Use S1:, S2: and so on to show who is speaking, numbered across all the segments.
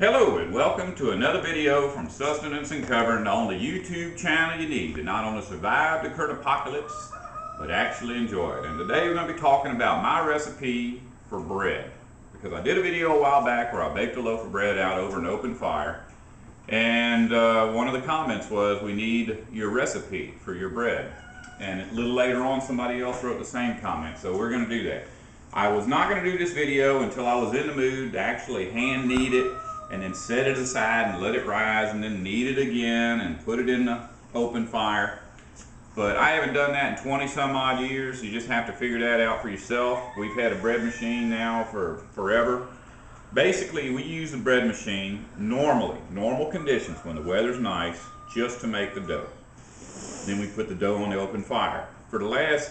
S1: Hello and welcome to another video from Sustenance and Covering on the YouTube channel you need to not only survive the current apocalypse, but actually enjoy it. And today we're going to be talking about my recipe for bread. Because I did a video a while back where I baked a loaf of bread out over an open fire. And one of the comments was, we need your recipe for your bread. And a little later on somebody else wrote the same comment, so we're going to do that. I was not going to do this video until I was in the mood to actually hand knead it and then set it aside and let it rise and then knead it again and put it in the open fire. But I haven't done that in 20 some odd years. You just have to figure that out for yourself. We've had a bread machine now for forever. Basically, we use the bread machine normally, normal conditions when the weather's nice, just to make the dough. Then we put the dough on the open fire. For the last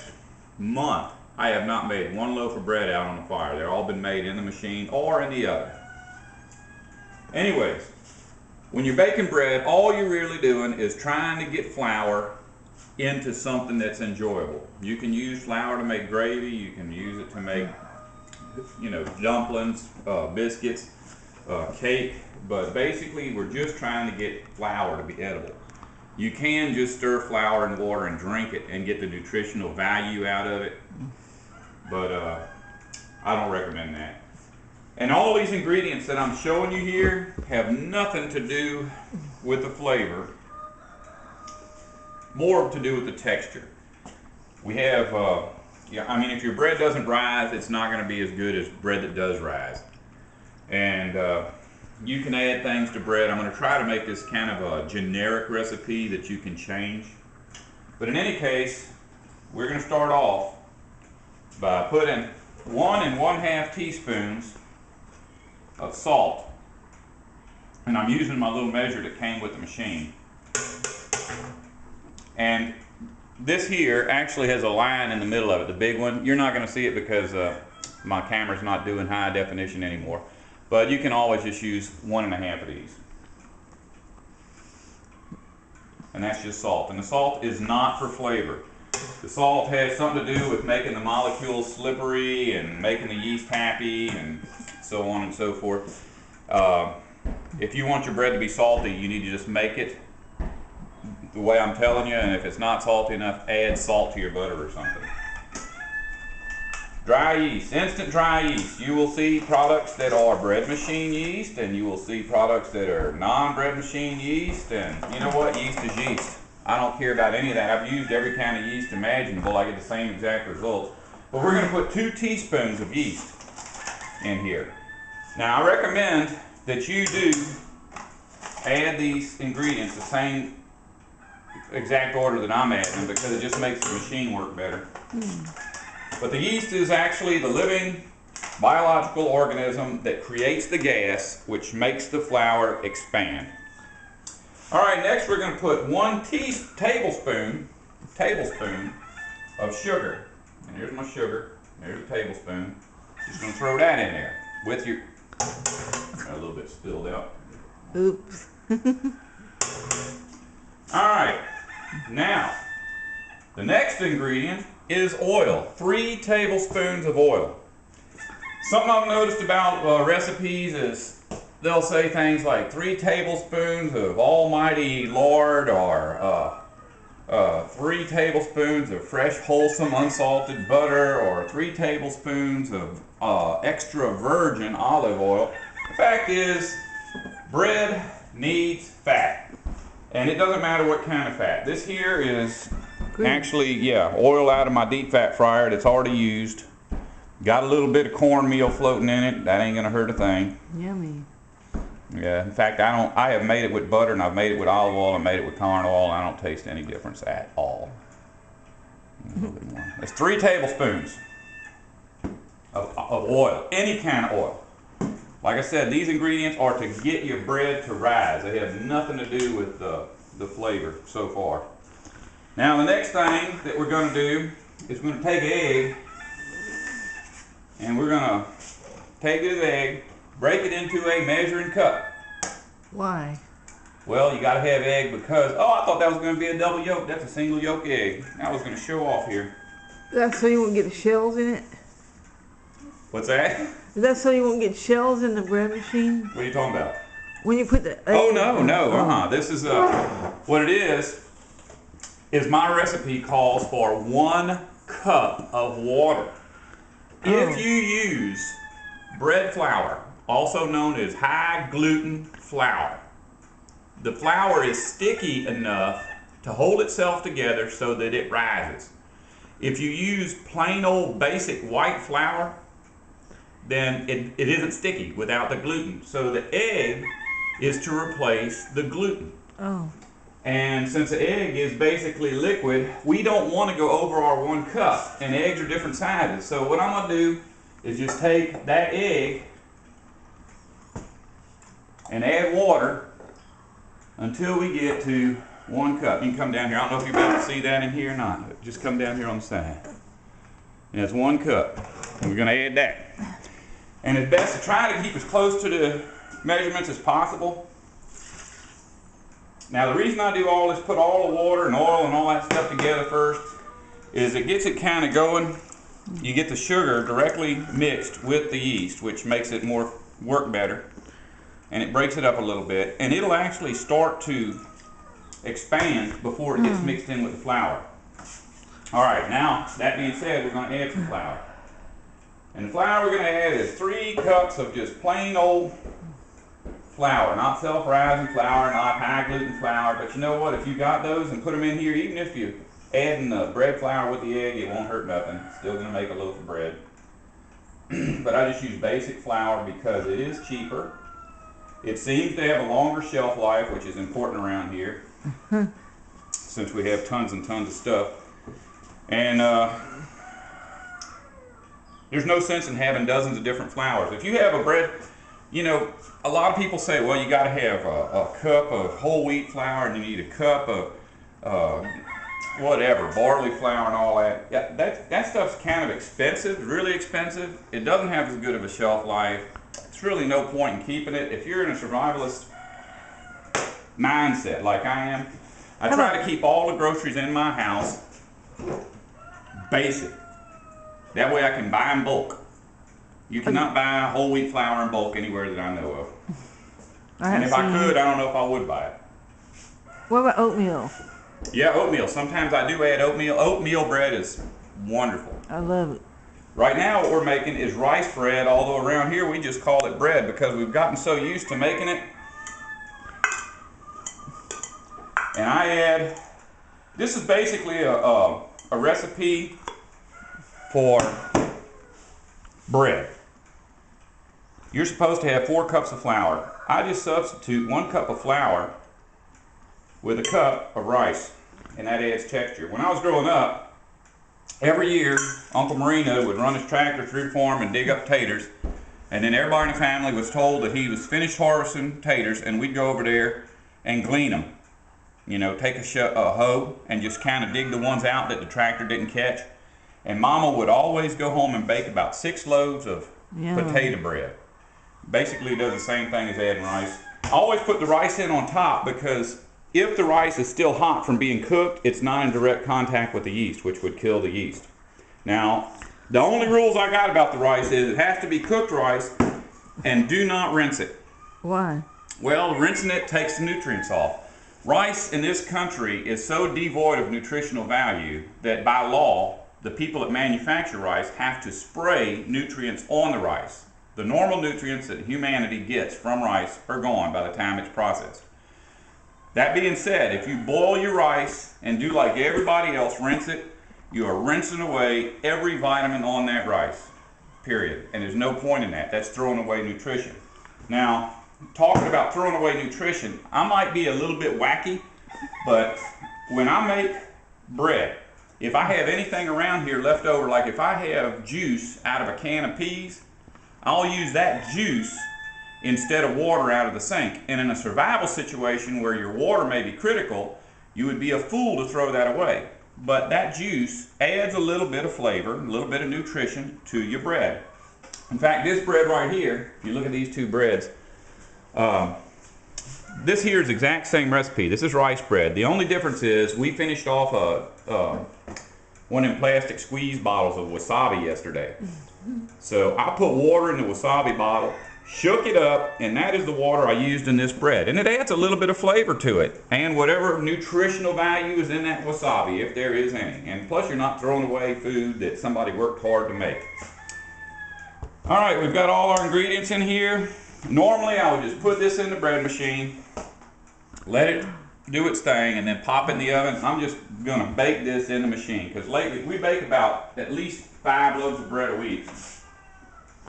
S1: month, I have not made one loaf of bread out on the fire. They've all been made in the machine or in the oven. Anyways, when you're baking bread, all you're really doing is trying to get flour into something that's enjoyable. You can use flour to make gravy, you can use it to make, dumplings, biscuits, cake, but basically we're just trying to get flour to be edible. You can just stir flour in water and drink it and get the nutritional value out of it, but I don't recommend that. And all these ingredients that I'm showing you here have nothing to do with the flavor, more to do with the texture. We have, if your bread doesn't rise, it's not going to be as good as bread that does rise. And you can add things to bread. I'm going to try to make this kind of a generic recipe that you can change. But in any case, we're going to start off by putting 1 1/2 teaspoons of salt, and I'm using my little measure that came with the machine. And this here actually has a line in the middle of it, the big one. You're not going to see it because my camera's not doing high definition anymore, but you can always just use 1 1/2 of these. And that's just salt, and the salt is not for flavor. The salt has something to do with making the molecules slippery and making the yeast happy and so on and so forth. If you want your bread to be salty, you need to just make it the way I'm telling you, and if it's not salty enough, add salt to your butter or something. Dry yeast, instant dry yeast. You will see products that are bread machine yeast, and you will see products that are non-bread machine yeast, and you know what? Yeast is yeast. I don't care about any of that. I've used every kind of yeast imaginable. I get the same exact results. But we're going to put 2 teaspoons of yeast in here. Now I recommend that you do add these ingredients the same exact order that I'm adding them, because it just makes the machine work better. But the yeast is actually the living biological organism that creates the gas which makes the flour expand. Alright, next we're going to put 1 tablespoon of sugar. And here's my sugar. There's a tablespoon. Just going to throw that in there with your... Got a little bit spilled out.
S2: Oops.
S1: Alright, now the next ingredient is oil. 3 tablespoons of oil. Something I've noticed about recipes is they'll say things like 3 tablespoons of almighty lard, or 3 tablespoons of fresh, wholesome, unsalted butter, or 3 tablespoons of extra virgin olive oil. The fact is, bread needs fat. And it doesn't matter what kind of fat. This here is actually, oil out of my deep fat fryer that's already used. Got a little bit of cornmeal floating in it. That ain't gonna hurt a thing. Yummy. Yeah, in fact, I have made it with butter, and I've made it with olive oil, and made it with corn oil, and I don't taste any difference at all. A little bit more. It's 3 tablespoons of oil, any kind of oil. Like I said, these ingredients are to get your bread to rise. They have nothing to do with the flavor so far. Now the next thing that we're going to do is we're going to take an egg, and we're going to take this egg, break it into a measuring cup.
S2: Why?
S1: Well, you got to have egg because, I thought that was going to be a double yolk. That's a single yolk egg. I was going to show off here.
S2: That's so you won't get the shells in it?
S1: What's that?
S2: Is that so you won't get shells in the bread machine?
S1: What are you talking about?
S2: When you put the egg.
S1: Oh no. This is what it is my recipe calls for 1 cup of water. If you use bread flour, also known as high gluten flour, the flour is sticky enough to hold itself together so that it rises. If you use plain old basic white flour, then it isn't sticky without the gluten. So the egg is to replace the gluten.
S2: Oh.
S1: And since the egg is basically liquid, we don't want to go over our 1 cup. And eggs are different sizes. So what I'm going to do is just take that egg and add water until we get to 1 cup. You can come down here. I don't know if you'll be able to see that in here or not. Just come down here on the side. And that's 1 cup. And we're going to add that. And it's best to try to keep as close to the measurements as possible. Now the reason I do all this, put all the water and oil and all that stuff together first, is it gets it kind of going. You get the sugar directly mixed with the yeast, which makes it work better. And it breaks it up a little bit. And it'll actually start to expand before it gets mixed in with the flour. Alright, now that being said, we're going to add some flour. And the flour we're going to add is 3 cups of just plain old flour, not self-rising flour, not high gluten flour. But you know what? If you got those and put them in here, even if you're adding the bread flour with the egg, it won't hurt nothing. It's still going to make a loaf of bread. But I just use basic flour because it is cheaper. It seems to have a longer shelf life, which is important around here, since we have tons and tons of stuff. And there's no sense in having dozens of different flours. If you have a bread, you know, a lot of people say, well, you got to have a cup of whole wheat flour, and you need a cup of whatever, barley flour and all that. Yeah, that stuff's kind of expensive, really expensive. It doesn't have as good of a shelf life. It's really no point in keeping it. If you're in a survivalist mindset like I am, I try to keep all the groceries in my house basic. That way I can buy in bulk. You cannot buy whole wheat flour in bulk anywhere that I know of. And if I could, I don't know if I would buy it.
S2: What about oatmeal?
S1: Yeah, oatmeal. Sometimes I do add oatmeal. Oatmeal bread is wonderful.
S2: I love it.
S1: Right now what we're making is rice bread, although around here we just call it bread because we've gotten so used to making it. And I add, this is basically a recipe for bread. You're supposed to have 4 cups of flour. I just substitute 1 cup of flour with a cup of rice, and that adds texture. When I was growing up, every year Uncle Marino would run his tractor through the farm and dig up taters, and then everybody in the family was told that he was finished harvesting taters, and we'd go over there and glean them. You know, take a hoe and just kind of dig the ones out that the tractor didn't catch. And Mama would always go home and bake about 6 loaves of potato bread. Basically does the same thing as adding rice. I always put the rice in on top because if the rice is still hot from being cooked, it's not in direct contact with the yeast, which would kill the yeast. Now, the only rules I got about the rice is it has to be cooked rice and do not rinse it.
S2: Why?
S1: Well, rinsing it takes the nutrients off. Rice in this country is so devoid of nutritional value that by law, the people that manufacture rice have to spray nutrients on the rice. The normal nutrients that humanity gets from rice are gone by the time it's processed. That being said, if you boil your rice and do like everybody else, rinse it, you are rinsing away every vitamin on that rice, period. And there's no point in that. That's throwing away nutrition. Now, talking about throwing away nutrition, I might be a little bit wacky, but when I make bread, if I have anything around here left over, like if I have juice out of a can of peas, I'll use that juice instead of water out of the sink. And in a survival situation where your water may be critical, you would be a fool to throw that away. But that juice adds a little bit of flavor, a little bit of nutrition to your bread. In fact, this bread right here, if you look at these 2 breads, this here is the exact same recipe. This is rice bread. The only difference is we finished off one of them plastic squeeze bottles of wasabi yesterday. So I put water in the wasabi bottle, shook it up, and that is the water I used in this bread. And it adds a little bit of flavor to it, and whatever nutritional value is in that wasabi, if there is any. And plus, you're not throwing away food that somebody worked hard to make. All right, we've got all our ingredients in here. Normally, I would just put this in the bread machine, let it do its thing, and then pop it in the oven. I'm just gonna bake this in the machine, because lately we bake about at least 5 loaves of bread a week.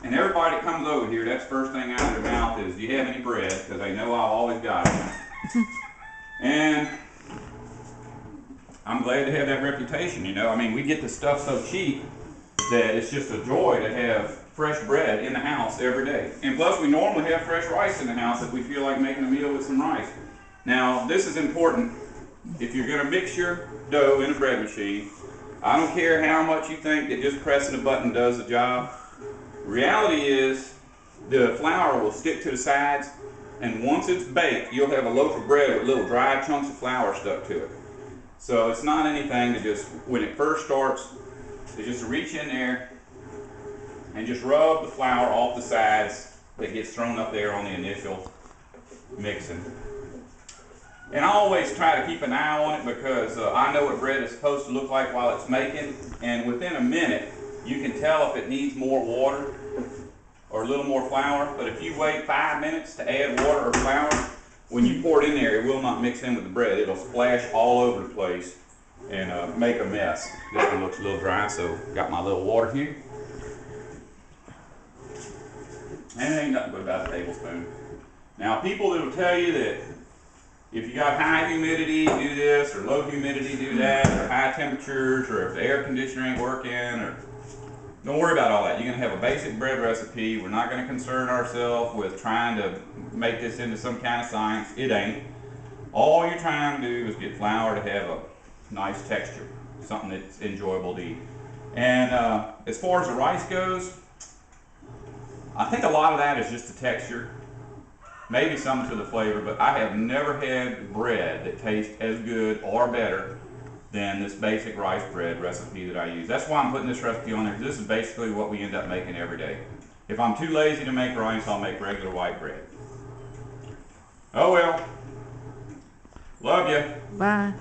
S1: And everybody that comes over here, that's first thing out of their mouth is, do you have any bread? Because they know I've always got it. And I'm glad to have that reputation, you know. I mean, we get the stuff so cheap that it's just a joy to have fresh bread in the house every day. And plus, we normally have fresh rice in the house if we feel like making a meal with some rice. Now, this is important. If you're going to mix your dough in a bread machine, I don't care how much you think that just pressing a button does the job. Reality is, the flour will stick to the sides, and once it's baked, you'll have a loaf of bread with little dry chunks of flour stuck to it. So it's not anything to just, when it first starts, to just reach in there and just rub the flour off the sides that gets thrown up there on the initial mixing. And I always try to keep an eye on it, because I know what bread is supposed to look like while it's making, and within a minute, you can tell if it needs more water or a little more flour. But if you wait 5 minutes to add water or flour, when you pour it in there, it will not mix in with the bread. It'll splash all over the place and make a mess. This one looks a little dry, so got my little water here. And it ain't nothing but about a tablespoon. Now, people that will tell you that if you got high humidity, do this, or low humidity, do that, or high temperatures, or if the air conditioner ain't working, or don't worry about all that. You're going to have a basic bread recipe. We're not going to concern ourselves with trying to make this into some kind of science. It ain't. All you're trying to do is get flour to have a nice texture, something that's enjoyable to eat. And as far as the rice goes, I think a lot of that is just the texture, maybe some to the flavor, but I have never had bread that tastes as good or better than this basic rice bread recipe that I use. That's why I'm putting this recipe on there, because this is basically what we end up making every day. If I'm too lazy to make rice, I'll make regular white bread. Oh well. Love you.
S2: Bye.